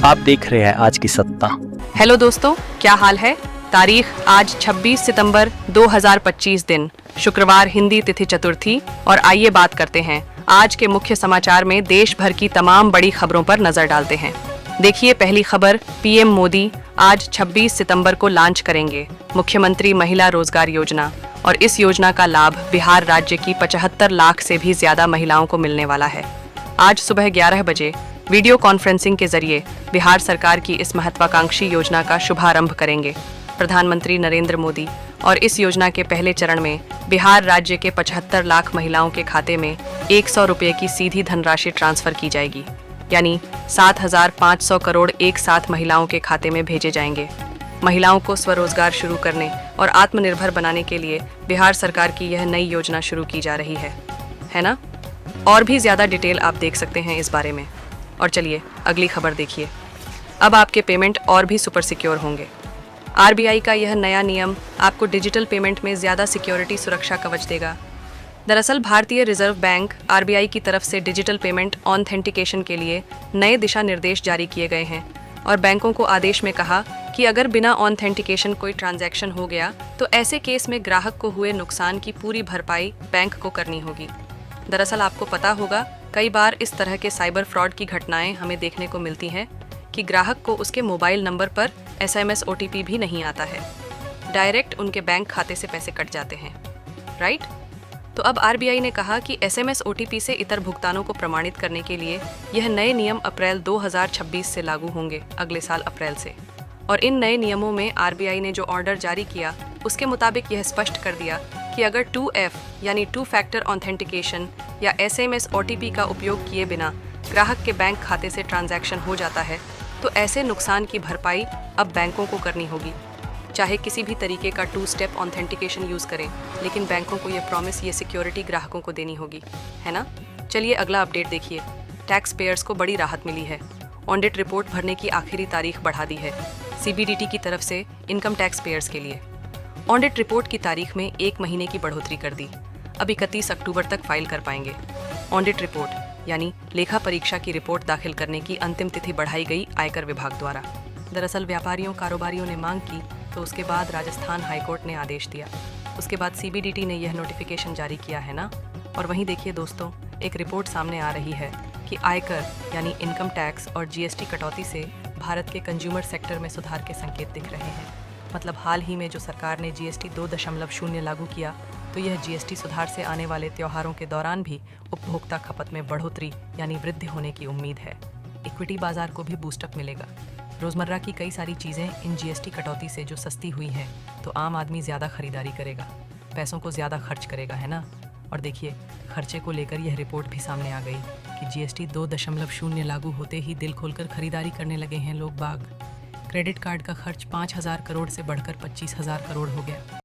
आप देख रहे हैं आज की सत्ता। हेलो दोस्तों, क्या हाल है। तारीख आज 26 सितंबर 2025 दिन शुक्रवार, हिंदी तिथि चतुर्थी। और आइए बात करते हैं आज के मुख्य समाचार में देश भर की तमाम बड़ी खबरों पर नजर डालते हैं। देखिए पहली खबर, पीएम मोदी आज 26 सितंबर को लॉन्च करेंगे मुख्यमंत्री महिला रोजगार योजना। और इस योजना का लाभ बिहार राज्य की 75 लाख से भी ज्यादा महिलाओं को मिलने वाला है। आज सुबह 11 बजे वीडियो कॉन्फ्रेंसिंग के जरिए बिहार सरकार की इस महत्वाकांक्षी योजना का शुभारंभ करेंगे प्रधानमंत्री नरेंद्र मोदी। और इस योजना के पहले चरण में बिहार राज्य के 75 लाख महिलाओं के खाते में 100 रुपये की सीधी धनराशि ट्रांसफर की जाएगी, यानी 7,500 करोड़ एक साथ महिलाओं के खाते में भेजे जाएंगे। महिलाओं को स्वरोजगार शुरू करने और आत्मनिर्भर बनाने के लिए बिहार सरकार की यह नई योजना शुरू की जा रही है ना। और भी ज्यादा डिटेल आप देख सकते हैं इस बारे में। और चलिए अगली खबर देखिए। अब आपके पेमेंट और भी सुपर सिक्योर होंगे। आरबीआई का यह नया नियम आपको डिजिटल पेमेंट में ज्यादा सिक्योरिटी सुरक्षा कवच देगा। दरअसल भारतीय रिजर्व बैंक आरबीआई की तरफ से डिजिटल पेमेंट ऑथेंटिकेशन के लिए नए दिशा निर्देश जारी किए गए हैं और बैंकों को आदेश में कहा कि अगर बिना ऑथेंटिकेशन कोई ट्रांजैक्शन हो गया तो ऐसे केस में ग्राहक को हुए नुकसान की पूरी भरपाई बैंक को करनी होगी। दरअसल आपको पता होगा, कई बार इस तरह के साइबर फ्रॉड की घटनाएं हमें देखने को मिलती हैं कि ग्राहक को उसके मोबाइल नंबर पर एसएमएस ओटीपी भी नहीं आता है, डायरेक्ट उनके बैंक खाते से पैसे कट जाते हैं, राइट। तो अब आरबीआई ने कहा कि एसएमएस ओटीपी से इतर भुगतानों को प्रमाणित करने के लिए यह नए नियम अप्रैल 2026 से लागू होंगे, अगले साल अप्रैल से। और इन नए नियमों में आरबीआई ने जो ऑर्डर जारी किया उसके मुताबिक यह स्पष्ट कर दिया कि अगर 2F यानी 2 फैक्टर ऑथेंटिकेशन या एसएमएस ओटीपी का उपयोग किए बिना ग्राहक के बैंक खाते से ट्रांजैक्शन हो जाता है तो ऐसे नुकसान की भरपाई अब बैंकों को करनी होगी। चाहे किसी भी तरीके का 2 स्टेप ऑथेंटिकेशन यूज करें, लेकिन बैंकों को ये प्रॉमिस, ये सिक्योरिटी ग्राहकों को देनी होगी, है ना। चलिए अगला अपडेट देखिए। टैक्स पेयर्स को बड़ी राहत मिली है। ऑडिट रिपोर्ट भरने की आखिरी तारीख बढ़ा दी है सीबीडीटी की तरफ से इनकम टैक्स पेयर्स के लिए। ऑडिट रिपोर्ट की तारीख में 1 महीने की बढ़ोतरी कर दी। अब 31 अक्टूबर तक फाइल कर पाएंगे। ऑडिट रिपोर्ट यानी लेखा परीक्षा की रिपोर्ट दाखिल करने की अंतिम तिथि बढ़ाई गई आयकर विभाग द्वारा। दरअसल व्यापारियों कारोबारियों ने मांग की तो उसके बाद राजस्थान हाईकोर्ट ने आदेश दिया। उसके बाद सीबीडीटी ने यह नोटिफिकेशन जारी किया है ना। और वहीं देखिए दोस्तों, एक रिपोर्ट सामने आ रही है कि आयकर यानी इनकम टैक्स और जीएसटी कटौती से भारत के कंज्यूमर सेक्टर में सुधार के संकेत दिख रहे हैं। मतलब हाल ही में जो सरकार ने जीएसटी 2.0 लागू किया, तो यह जीएसटी सुधार से आने वाले त्योहारों के दौरान भी उपभोक्ता खपत में बढ़ोतरी यानी वृद्धि होने की उम्मीद है। इक्विटी बाजार को भी बूस्टअप मिलेगा। रोजमर्रा की कई सारी चीज़ें इन जीएसटी कटौती से जो सस्ती हुई हैं, तो आम आदमी ज़्यादा खरीदारी करेगा, पैसों को ज़्यादा खर्च करेगा, है ना। और देखिए खर्चे को लेकर यह रिपोर्ट भी सामने आ गई कि जीएसटी 2.0 लागू होते ही दिल खोलकर खरीदारी करने लगे हैं लोग बाग। क्रेडिट कार्ड का खर्च 5,000 करोड़ से बढ़कर 25,000 करोड़ हो गया।